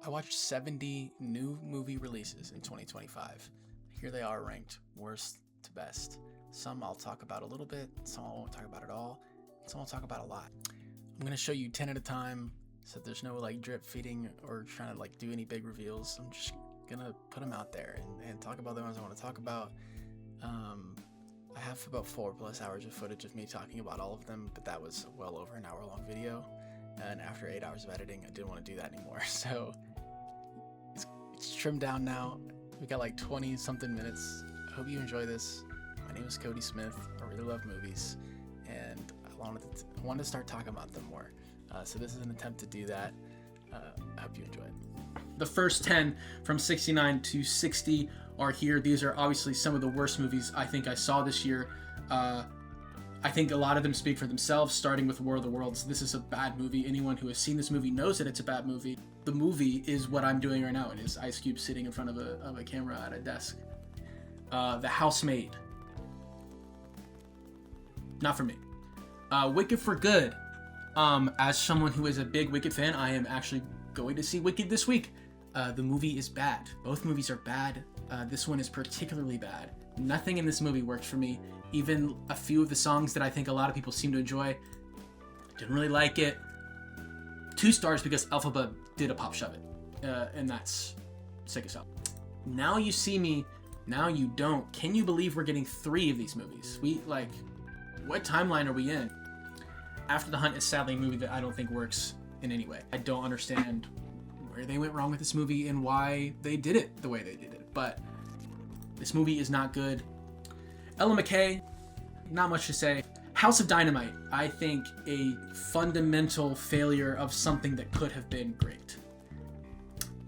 I watched 70 new movie releases in 2025. Here they are ranked worst to best. Some I'll talk about a little bit, some I won't talk about at all, some I'll talk about a lot. I'm going to show you 10 at a time, so there's no like drip feeding or trying to like do any big reveals. I'm just going to put them out there and talk about the ones I want to talk about. I have about 4+ hours of footage of me talking about all of them, but that was well over an hour-long video. And after 8 hours of editing, I didn't want to do that anymore. So it's trimmed down now. We got like 20 something minutes. I hope you enjoy this. My name is Cody Smith. I really love movies, and I wanted to start talking about them more. So this is an attempt to do that. I hope you enjoy it. The first 10 from 69 to 60 are here. These are obviously some of the worst movies I think I saw this year. I think a lot of them speak for themselves, starting with War of the Worlds. This is a bad movie. Anyone who has seen this movie knows that it's a bad movie. The movie is what I'm doing right now. It is Ice Cube sitting in front of a camera at a desk. The Housemaid. Not for me. Wicked for Good. As someone who is a big Wicked fan, I am actually going to see Wicked this week. The movie is bad. Both movies are bad. This one is particularly bad. Nothing in this movie worked for me. Even a few of the songs that I think a lot of people seem to enjoy, didn't really like it. 2 stars because Elphaba did a pop shove it, and that's sick as hell. Now You See Me, Now You Don't. Can you believe we're getting 3 of these movies? What timeline are we in? After the Hunt is sadly a movie that I don't think works in any way. I don't understand where they went wrong with this movie and why they did it the way they did it, but this movie is not good. Ella McKay, not much to say. House of Dynamite, I think a fundamental failure of something that could have been great.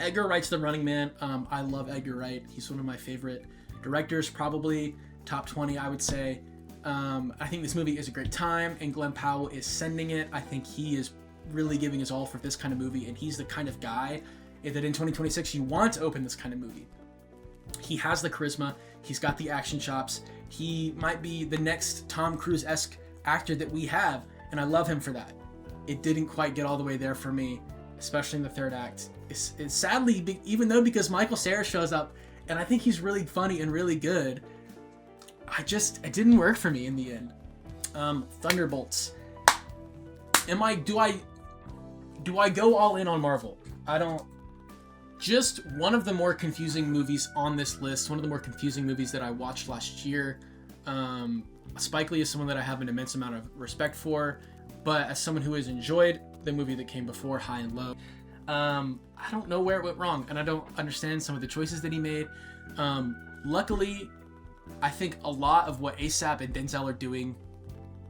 Edgar Wright's The Running Man. I love Edgar Wright. He's one of my favorite directors, probably top 20, I would say. I think this movie is a great time, and Glenn Powell is sending it. I think he is really giving his all for this kind of movie, and he's the kind of guy that in 2026 you want to open this kind of movie. He has the charisma. He's got the action chops. He might be the next Tom Cruise-esque actor that we have, and I love him for that. It didn't quite get all the way there for me, especially in the third act. It's sadly, even though because Michael Cera shows up, and I think he's really funny and really good, it didn't work for me in the end. Thunderbolts. Do I go all in on Marvel? I don't. Just one of the more confusing movies on this list, one of the more confusing movies that I watched last year. Spike Lee is someone that I have an immense amount of respect for, but as someone who has enjoyed the movie that came before, High and Low, I don't know where it went wrong, and I don't understand some of the choices that he made. Luckily, I think a lot of what ASAP and Denzel are doing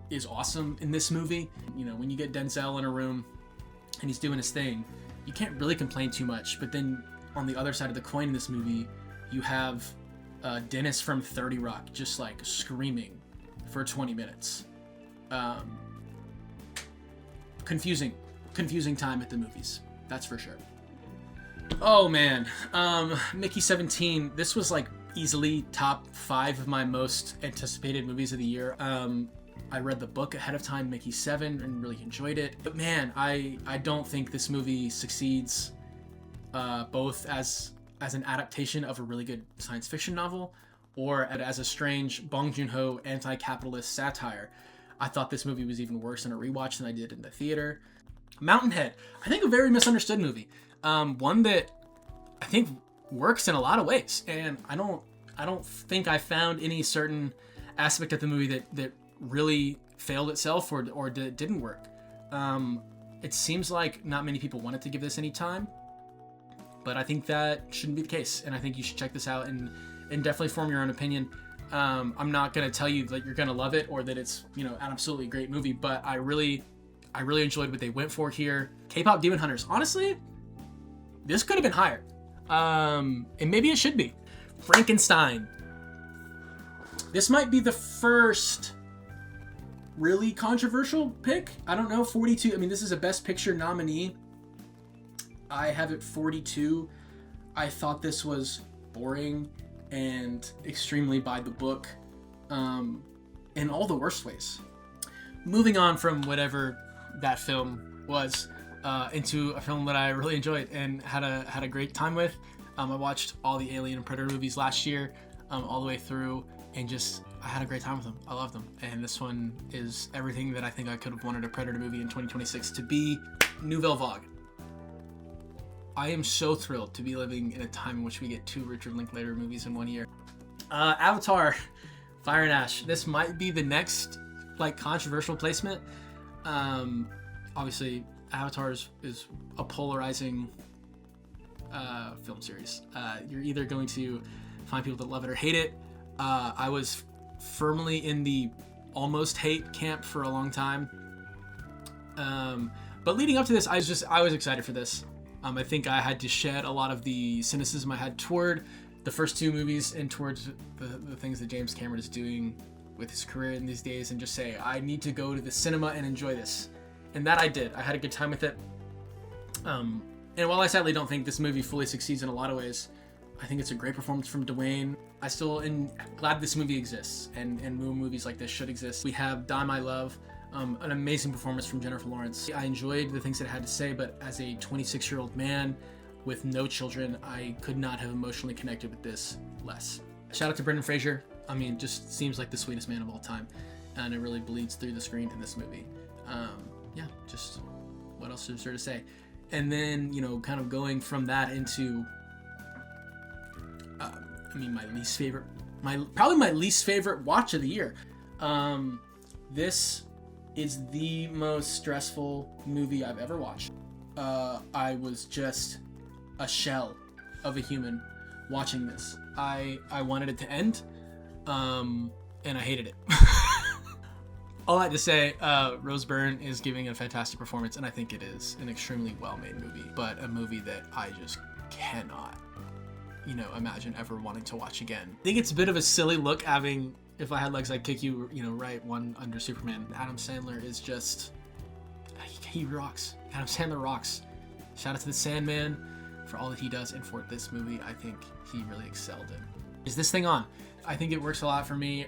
is awesome in this movie. You know, when you get Denzel in a room and he's doing his thing, you can't really complain too much. But then on the other side of the coin in this movie, you have Dennis from 30 Rock just like screaming for 20 minutes. Confusing time at the movies, that's for sure. Oh man, Mickey 17. This was like easily top 5 of my most anticipated movies of the year. I read the book ahead of time, Mickey 7, and really enjoyed it. But man, I don't think this movie succeeds both as an adaptation of a really good science fiction novel or as a strange Bong Joon-ho anti-capitalist satire. I thought this movie was even worse in a rewatch than I did in the theater. Mountainhead, I think a very misunderstood movie. One that I think works in a lot of ways, and I don't think I found any certain aspect of the movie that really failed itself or didn't work. It seems like not many people wanted to give this any time, but I think that shouldn't be the case, and I think you should check this out and definitely form your own opinion. I'm not gonna tell you that you're gonna love it or that it's an absolutely great movie, but I really enjoyed what they went for here. K-pop Demon Hunters, honestly, this could have been higher, and maybe it should be. Frankenstein. This might be the first really controversial pick. I don't know, 42. I mean, this is a Best Picture nominee. I have it 42. I thought this was boring and extremely by the book, in all the worst ways. Moving on from whatever that film was, into a film that I really enjoyed and had a great time with. I watched all the Alien and Predator movies last year, all the way through, and just I had a great time with them. I loved them, and this one is everything that I think I could have wanted a Predator movie in 2026 to be. Nouvelle Vague. I am so thrilled to be living in a time in which we get 2 Richard Linklater movies in 1 year. Avatar, Fire and Ash. This might be the next like controversial placement. Obviously, Avatar is a polarizing film series. You're either going to find people that love it or hate it. I was firmly in the almost hate camp for a long time. But leading up to this, I was excited for this. I think I had to shed a lot of the cynicism I had toward the first 2 movies and towards the things that James Cameron is doing with his career in these days, and just say, I need to go to the cinema and enjoy this. And that I did. I had a good time with it. And while I sadly don't think this movie fully succeeds in a lot of ways, I think it's a great performance from Dwayne. I still am glad this movie exists, and movies like this should exist. We have Die My Love, an amazing performance from Jennifer Lawrence. I enjoyed the things that it had to say, but as a 26-year-old man with no children, I could not have emotionally connected with this less. Shout out to Brendan Fraser. I mean, just seems like the sweetest man of all time, and it really bleeds through the screen in this movie. Yeah, just what else is there to say? And then, kind of going from that into, probably my least favorite watch of the year. This is the most stressful movie I've ever watched. I was just a shell of a human watching this. I wanted it to end, and I hated it. All that to say, Rose Byrne is giving a fantastic performance, and I think it is an extremely well-made movie, but a movie that I just cannot, imagine ever wanting to watch again. I think it's a bit of a silly look having If I Had Legs, I'd Kick You, right one under Superman. Adam Sandler is just, he rocks. Adam Sandler rocks. Shout out to the Sandman for all that he does, and for this movie, I think he really excelled in. Is this thing on? I think it works a lot for me.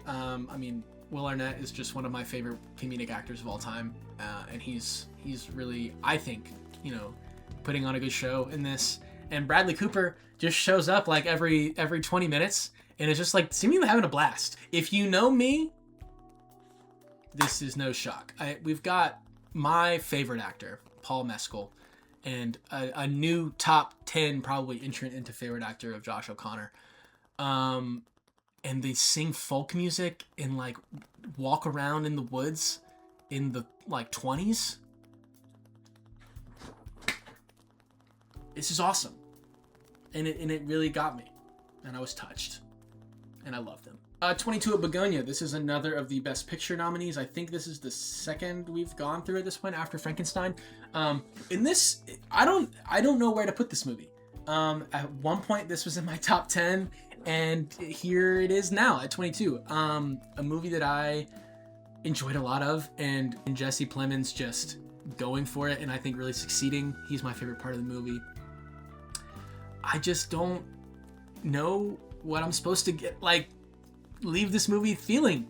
Will Arnett is just one of my favorite comedic actors of all time, and he's really, I think, putting on a good show in this. And Bradley Cooper just shows up like every 20 minutes, and it's just like seemingly having a blast. If you know me, this is no shock. We've got my favorite actor, Paul Mescal, and a new top 10 probably entrant into favorite actor of Josh O'Connor. And they sing folk music and like walk around in the woods in the like 20s. This is awesome. And it really got me. And I was touched. And I loved them. 22 at Begonia. This is another of the Best Picture nominees. I think this is the second we've gone through at this point after Frankenstein. In this, I don't know where to put this movie. At one point, this was in my top 10, and here it is now at 22. A movie that I enjoyed a lot of, and Jesse Plemons just going for it, and I think really succeeding. He's my favorite part of the movie. I just don't know what I'm supposed to leave this movie feeling.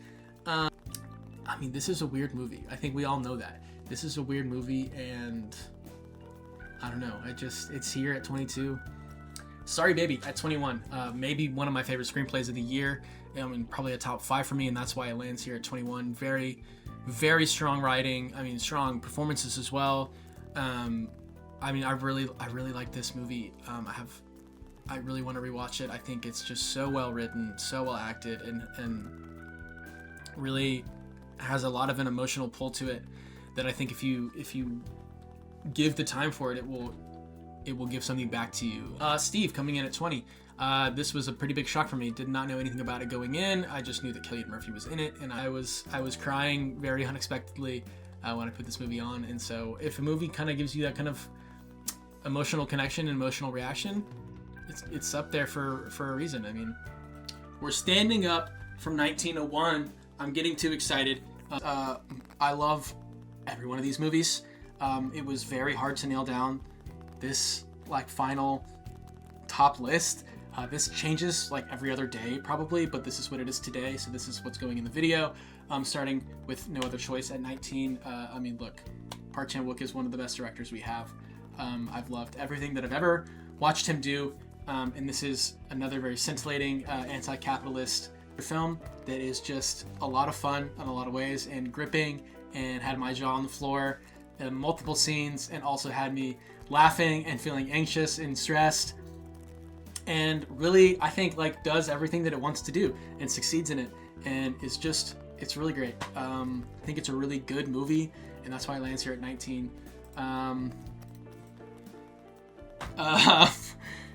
This is a weird movie. I think we all know that. This is a weird movie, and I don't know. It's here at 22. Sorry Baby at 21. Maybe one of my favorite screenplays of the year. Probably a top 5 for me, and that's why it lands here at 21. Very, very strong writing. Strong performances as well. I really like this movie. I really want to rewatch it. I think it's just so well written, so well acted, and really has a lot of an emotional pull to it that I think if you give the time for it, it will give something back to you. Steve coming in at 20. This was a pretty big shock for me. Did not know anything about it going in. I just knew that Cillian Murphy was in it, and I was crying very unexpectedly when I put this movie on. And so if a movie kind of gives you that kind of emotional connection and emotional reaction, it's up there for a reason. We're standing up from 1901. I'm getting too excited. I love every one of these movies. It was very hard to nail down this final top list. This changes every other day probably, but this is what it is today, so this is what's going in the video. Starting with No Other Choice at 19. Look, Park Chan-wook is one of the best directors we have. I've loved everything that I've ever watched him do, and this is another very scintillating anti-capitalist film that is just a lot of fun in a lot of ways and gripping, and had my jaw on the floor in multiple scenes, and also had me laughing and feeling anxious and stressed, and really, I think, like, does everything that it wants to do and succeeds in it, and it's really great. I think it's a really good movie, and that's why it lands here at 19.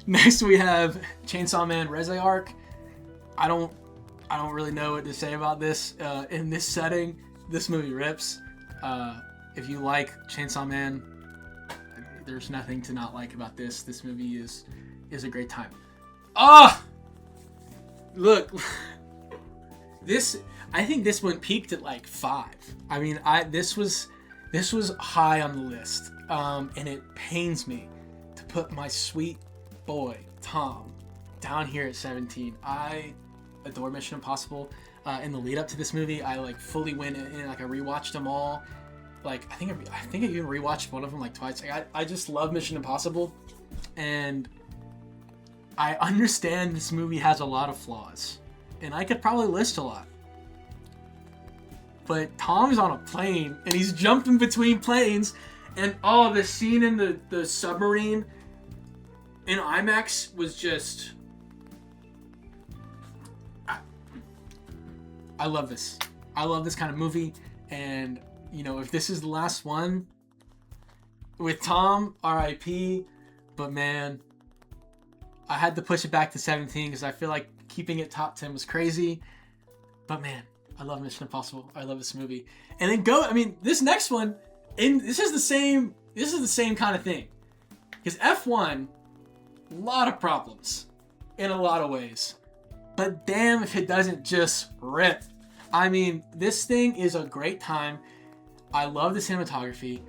Next we have Chainsaw Man Reze Arc. I don't really know what to say about this in this setting. This movie rips. If you like Chainsaw Man, there's nothing to not like about this. This movie is a great time. Look, I think this one peaked at like 5. I mean, this was high on the list, and it pains me to put my sweet boy Tom down here at 17. I adore Mission Impossible. In the lead up to this movie, I like fully went in, like I rewatched them all. Like I think I even rewatched one of them like twice. Like, I just love Mission Impossible, and I understand this movie has a lot of flaws, and I could probably list a lot. But Tom's on a plane, and he's jumping between planes, and the scene in the submarine in IMAX was just... I love this. I love this kind of movie, and, you know, if this is the last one with Tom, R.I.P., but man, I had to push it back to 17 because I feel like keeping it top 10 was crazy, but man, I love Mission Impossible. I love this movie. And then this next one, and this is the same kind of thing. Because F1, a lot of problems in a lot of ways. But damn if it doesn't just rip. I mean, this thing is a great time. I love the cinematography.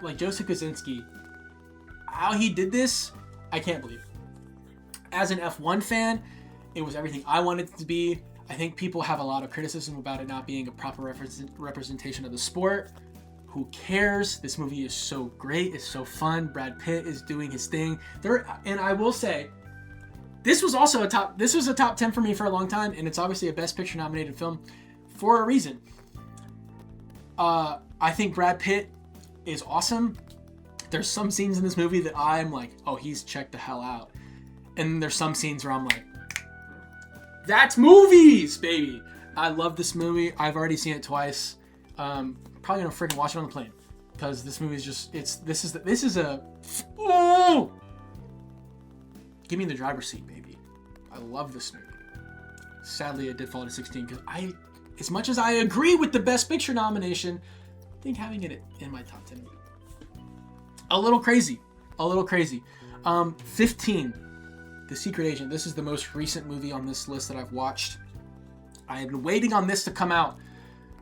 Like Joseph Kosinski, how he did this, I can't believe. As an F1 fan, it was everything I wanted it to be. I think people have a lot of criticism about it not being a proper representation of the sport. Who cares? This movie is so great. It's so fun. Brad Pitt is doing his thing. And I will say, this was a top 10 for me for a long time, and it's obviously a Best Picture nominated film for a reason. I think Brad Pitt is awesome. There's some scenes in this movie that I'm like, oh, he's checked the hell out. And there's some scenes where I'm like, that's movies, baby. I love this movie. I've already seen it twice. Probably gonna freaking watch it on the plane because this movie is just oh! Give me the driver's seat, baby. I love this movie. Sadly, I did fall to 16 because as much as I agree with the Best Picture nomination, I think having it in my top 10 a little crazy. 15. The Secret Agent. This is the most recent movie on this list that I've watched. I had been waiting on this to come out.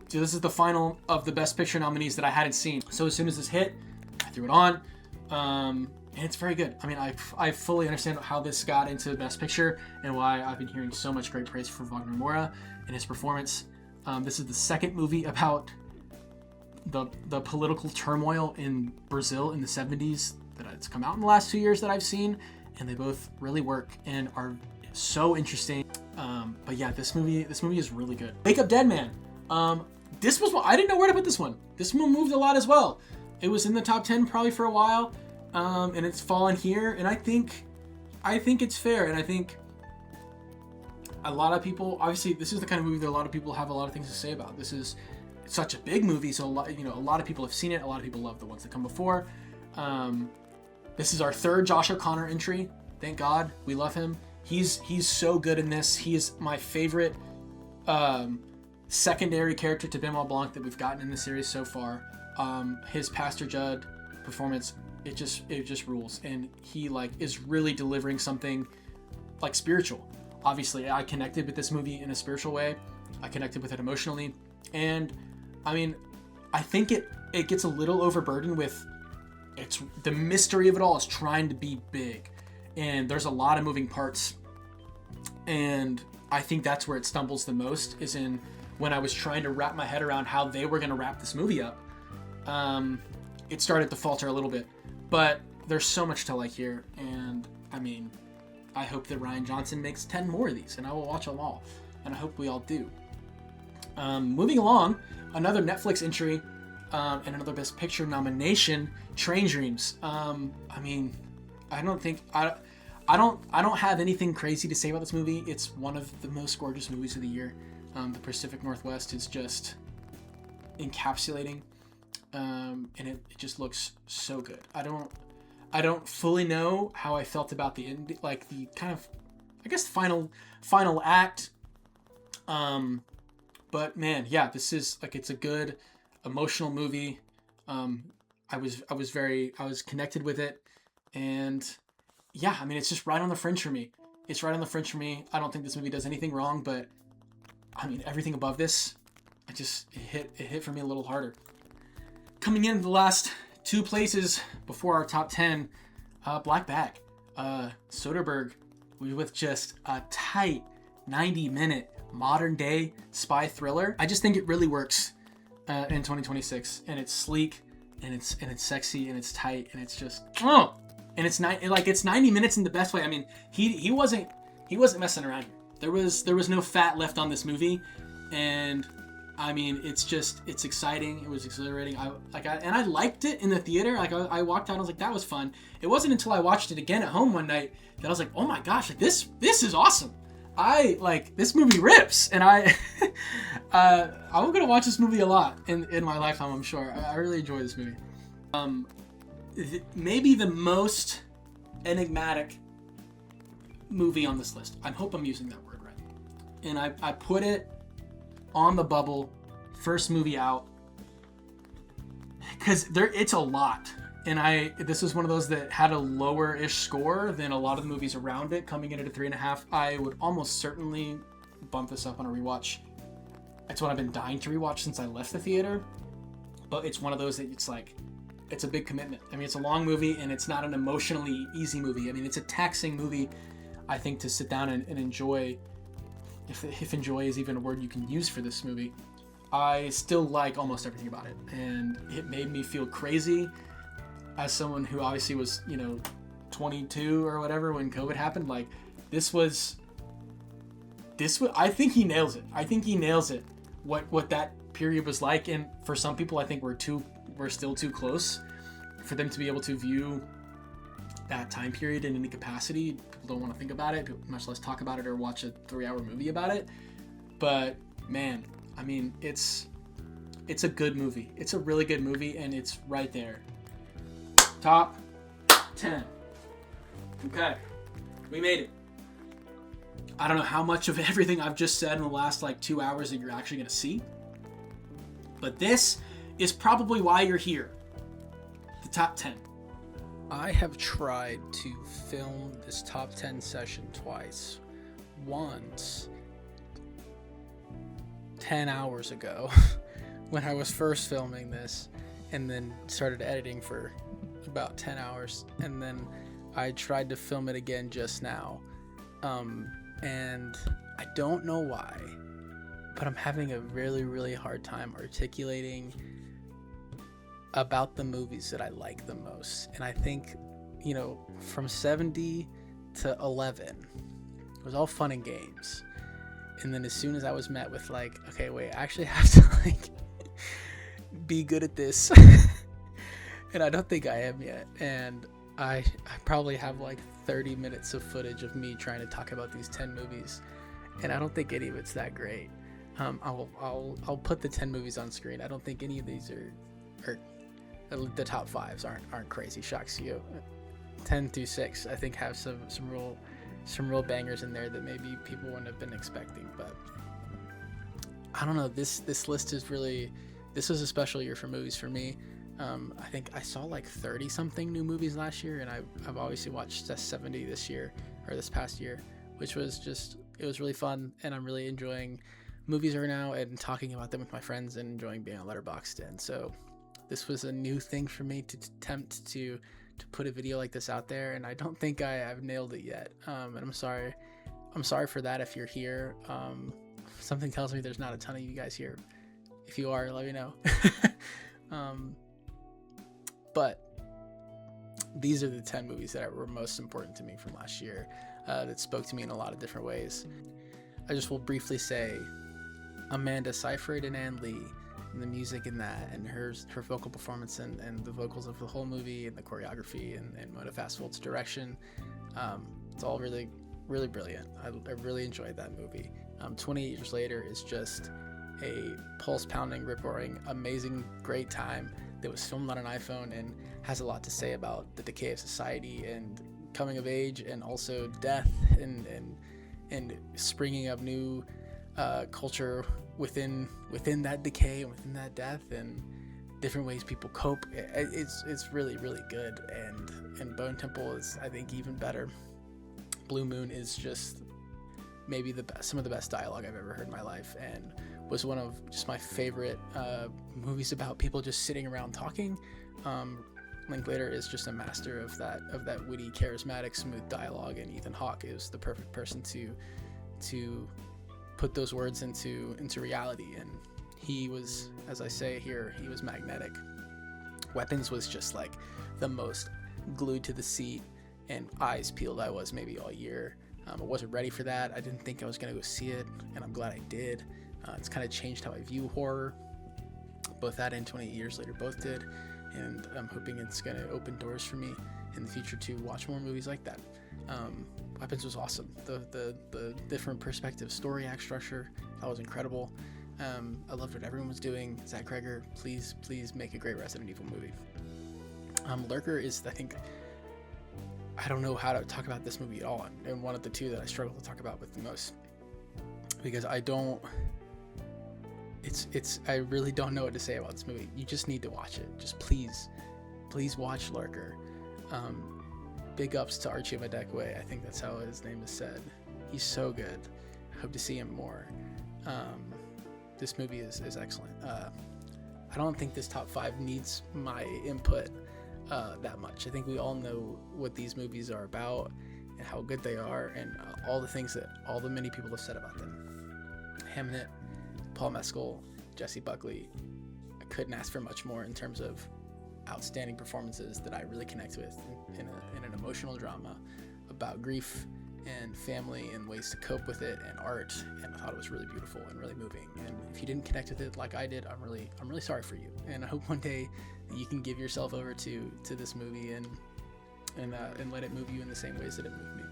So this is the final of the Best Picture nominees that I hadn't seen. So as soon as this hit, I threw it on. And it's very good. I mean, I fully understand how this got into Best Picture and why I've been hearing so much great praise for Wagner Moura and his performance. This is the second movie about the political turmoil in Brazil in the 70s that it's come out in the last 2 years that I've seen. And they both really work and are so interesting. But yeah, this movie is really good. Wake Up Dead Man. This was I didn't know where to put this one. This one moved a lot as well. It was in the top 10 probably for a while, and it's fallen here. And I think it's fair. And I think a lot of people, obviously, this is the kind of movie that a lot of people have a lot of things to say about. This is such a big movie, so a lot of people have seen it. A lot of people love the ones that come before. This is our third Josh O'Connor entry. Thank God, we love him. He's so good in this. He is my favorite secondary character to Benoit Blanc that we've gotten in the series so far. His Pastor Judd performance, it just rules, and he is really delivering something spiritual. Obviously, I connected with this movie in a spiritual way. I connected with it emotionally, and I mean, I think it gets a little overburdened with. It's the mystery of it all is trying to be big, and there's a lot of moving parts, and I think that's where it stumbles the most is in when I was trying to wrap my head around how they were going to wrap this movie up. It started to falter a little bit, but there's so much to like here, and I mean, I hope that Rian Johnson makes 10 more of these, and I will watch them all, and I hope we all do. Moving along, another Netflix entry, and another Best Picture nomination, Train Dreams. I mean, I don't have anything crazy to say about this movie. It's one of the most gorgeous movies of the year. The Pacific Northwest is just encapsulating, and it just looks so good. I don't fully know how I felt about the end, like the kind of, I guess, final act. But man, yeah, this is like, it's a good emotional movie. I was connected with it, and yeah, I mean, it's just right on the fringe for me. It's right on the fringe for me. I don't think this movie does anything wrong, but I mean, everything above this, it hit for me a little harder. Coming in the last two places before our top 10, Black Bag. Soderbergh with just a tight 90-minute modern day spy thriller. I just think it really works in 2026, and it's sleek, and it's sexy, and it's tight, and it's just and it's it's 90 minutes in the best way. I mean, he wasn't messing around here. There was no fat left on this movie, and I mean, it's exciting. It was exhilarating. I liked it in the theater. Like, I walked out, I was like, that was fun. It wasn't until I watched it again at home one night that I was like, oh my gosh, like this is awesome. This movie rips, and I'm gonna watch this movie a lot in my lifetime, I'm sure. I really enjoy this movie. Maybe the most enigmatic movie on this list. I hope I'm using that word right. And I put it on the bubble, first movie out, because it's a lot. And this was one of those that had a lower-ish score than a lot of the movies around it, coming in at a 3.5. I would almost certainly bump this up on a rewatch. It's what I've been dying to rewatch since I left the theater. But it's one of those that it's a big commitment. I mean, it's a long movie, and it's not an emotionally easy movie. I mean, it's a taxing movie, I think, to sit down and enjoy, if enjoy is even a word you can use for this movie. I still like almost everything about it, and it made me feel crazy as someone who obviously was, 22 or whatever when COVID happened. Like, this was I think he nails it. I think he nails it, what that period was like. And for some people, I think we're still too close for them to be able to view that time period in any capacity. People don't want to think about it, much less talk about it or watch a 3-hour movie about it. But man, I mean, it's a good movie. It's a really good movie, and it's right there. Top 10. Okay, we made it. I don't know how much of everything I've just said in the last 2 hours that you're actually going to see, but this is probably why you're here. The top 10. I have tried to film this top 10 session twice. Once 10 hours ago when I was first filming this, and then started editing for about 10 hours, and then I tried to film it again just now, and I don't know why, but I'm having a really, really hard time articulating about the movies that I like the most. And I think, from 70 to 11, it was all fun and games, and then as soon as I was met with okay, wait, I actually have to be good at this and I don't think I am yet, and I probably have 30 minutes of footage of me trying to talk about these 10 movies, and I don't think any of it's that great. I'll put the 10 movies on screen. I don't think any of these are the top 5s aren't crazy shocks to you. 10 through 6 I think have some real bangers in there that maybe people wouldn't have been expecting. But I don't know, this list is really, this was a special year for movies for me. I think I saw 30 something new movies last year, and I've obviously watched 70 this year, or this past year, which was it was really fun, and I'm really enjoying movies right now and talking about them with my friends and enjoying being on Letterboxd. And so this was a new thing for me to attempt to put a video like this out there, and I don't think I've nailed it yet. And I'm sorry for that if you're here. Something tells me there's not a ton of you guys here. If you are, let me know. But these are the 10 movies that were most important to me from last year, that spoke to me in a lot of different ways. I just will briefly say Amanda Seyfried and Ann Lee, and the music in that, and her vocal performance, and the vocals of the whole movie, and the choreography, and Mona Fastvold's direction. It's all really, really brilliant. I really enjoyed that movie. 28 years later is just a pulse-pounding, rip-roaring, amazing, great time that was filmed on an iPhone and has a lot to say about the decay of society and coming of age, and also death, and springing of new culture within that decay and within that death, and different ways people cope. It's really, really good, and Bone Temple is, I think, even better. Blue Moon is just maybe some of the best dialogue I've ever heard in my life, and was one of just my favorite movies about people just sitting around talking. Linklater is just a master of that witty, charismatic, smooth dialogue, and Ethan Hawke is the perfect person to put those words into reality. And he was, as I say here, he was magnetic. Weapons was just like the most glued to the seat and eyes peeled I was maybe all year. I wasn't ready for that. I didn't think I was going to go see it, and I'm glad I did. It's kind of changed how I view horror. Both that and 28 Years Later both did, and I'm hoping it's going to open doors for me in the future to watch more movies like that. Weapons was awesome. The different perspective, story, act structure, that was incredible. I loved what everyone was doing. Zach Cregger, please make a great Resident Evil movie. Lurker is, I think, I don't know how to talk about this movie at all, and one of the two that I struggle to talk about with the most, because I really don't know what to say about this movie. You just need to watch it. Just please watch Lurker. Big ups to Archie Madekwe. I think that's how his name is said. He's so good. I hope to see him more. This movie is excellent. I don't think this top 5 needs my input that much. I think we all know what these movies are about and how good they are, and all the things that all the many people have said about them. Hamnet, Paul Mescal, Jessie Buckley. I couldn't ask for much more in terms of outstanding performances that I really connect with in an emotional drama about grief and family and ways to cope with it, and art, and I thought it was really beautiful and really moving. And if you didn't connect with it like I did, I'm really sorry for you, and I hope one day that you can give yourself over to this movie and let it move you in the same ways that it moved me.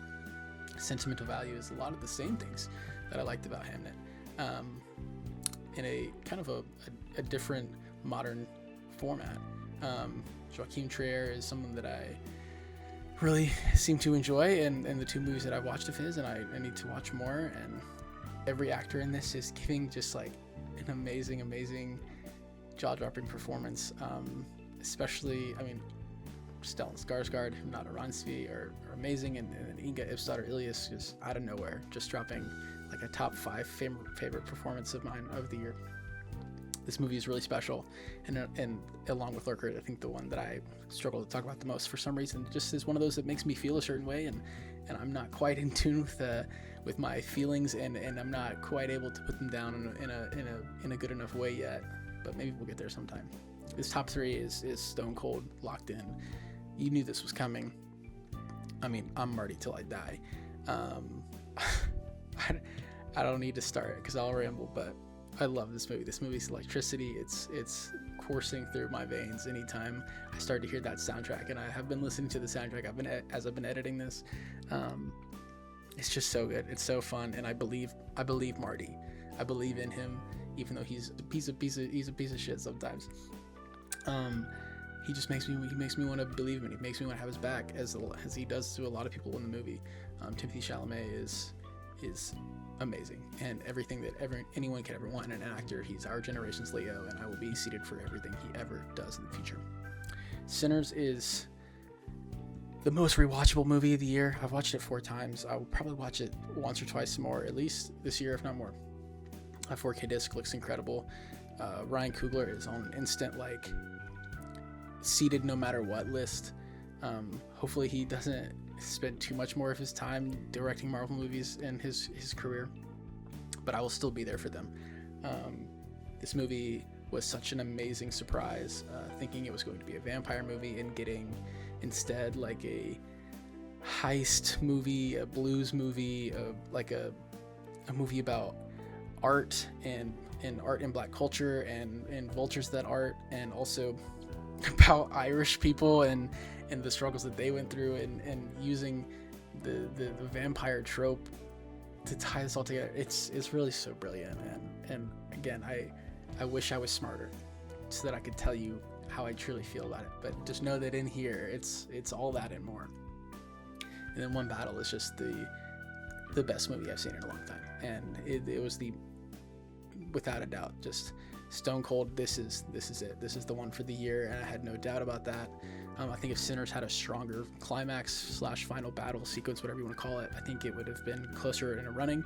Sentimental value is a lot of the same things that I liked about Hamnet, in a kind of a different modern format. Joachim Trier is someone that I really seem to enjoy, and the 2 movies that I've watched of his, and I need to watch more. And every actor in this is giving just like an amazing jaw-dropping performance. Especially, I mean, Stellan Skarsgård, Nada Ransvi are amazing, and Inga Ipstadter Ilias just out of nowhere, just dropping like a top 5 favorite performance of mine of the year. This movie is really special, and along with Lurker, I think the one that I struggle to talk about the most for some reason, just is one of those that makes me feel a certain way, and I'm not quite in tune with my feelings, and I'm not quite able to put them down in a good enough way yet, but maybe we'll get there sometime. This top 3 is stone cold, locked in. You knew this was coming. I mean, I'm Marty till I die. I don't need to start because I'll ramble, but I love this movie. This movie's electricity. It's coursing through my veins anytime I start to hear that soundtrack, and I have been listening to the soundtrack. I've been editing this. It's just so good. It's so fun, and I believe Marty. I believe in him, even though he's a piece of shit sometimes. He just makes me want to believe him, and he makes me want to have his back, as he does to a lot of people in the movie. Timothée Chalamet is amazing, and everything that anyone could ever want in an actor. He's our generation's Leo, and I will be seated for everything he ever does in the future. Sinners is the most rewatchable movie of the year. I've watched it 4 times. I will probably watch it once or twice more, at least this year, if not more. A 4K disc looks incredible. Ryan Coogler is on an instant, like, seated no matter what list. Hopefully he doesn't spend too much more of his time directing Marvel movies in his career, but I will still be there for them. This movie was such an amazing surprise, thinking it was going to be a vampire movie and getting instead like a heist movie, a blues movie, like a movie about art and art and black culture and vultures that art, and also about Irish people and the struggles that they went through, and using the vampire trope to tie this all together. It's really so brilliant, man. And again, I wish I was smarter so that I could tell you how I truly feel about it, but just know that in here it's all that and more. And then One Battle is just the best movie I've seen in a long time, and it was without a doubt, just stone cold. This is it. This is the one for the year, and I had no doubt about that. I think if Sinners had a stronger climax / final battle sequence, whatever you want to call it, I think it would have been closer in a running.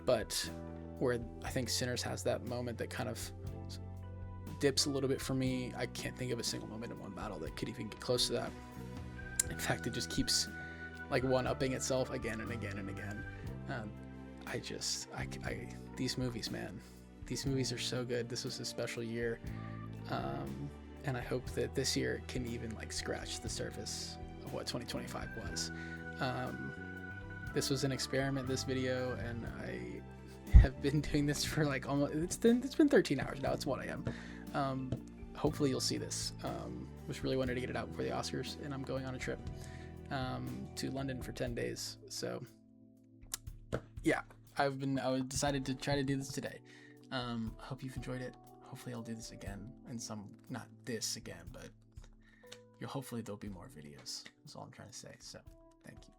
But where I think Sinners has that moment that kind of dips a little bit for me, I can't think of a single moment in One Battle that could even get close to that. In fact, it just keeps like one-upping itself again and again and again. These movies, man, these movies are so good. This was a special year, and I hope that this year can even like scratch the surface of what 2025 was. This was an experiment, this video, and I have been doing this for like almost, it's been 13 hours now. It's 1 a.m. Hopefully you'll see this. Just really wanted to get it out before the Oscars, and I'm going on a trip to London for 10 days. So yeah, I decided to try to do this today. Hope you've enjoyed it. Hopefully I'll do this again, and not this again, but hopefully there'll be more videos. That's all I'm trying to say. So thank you.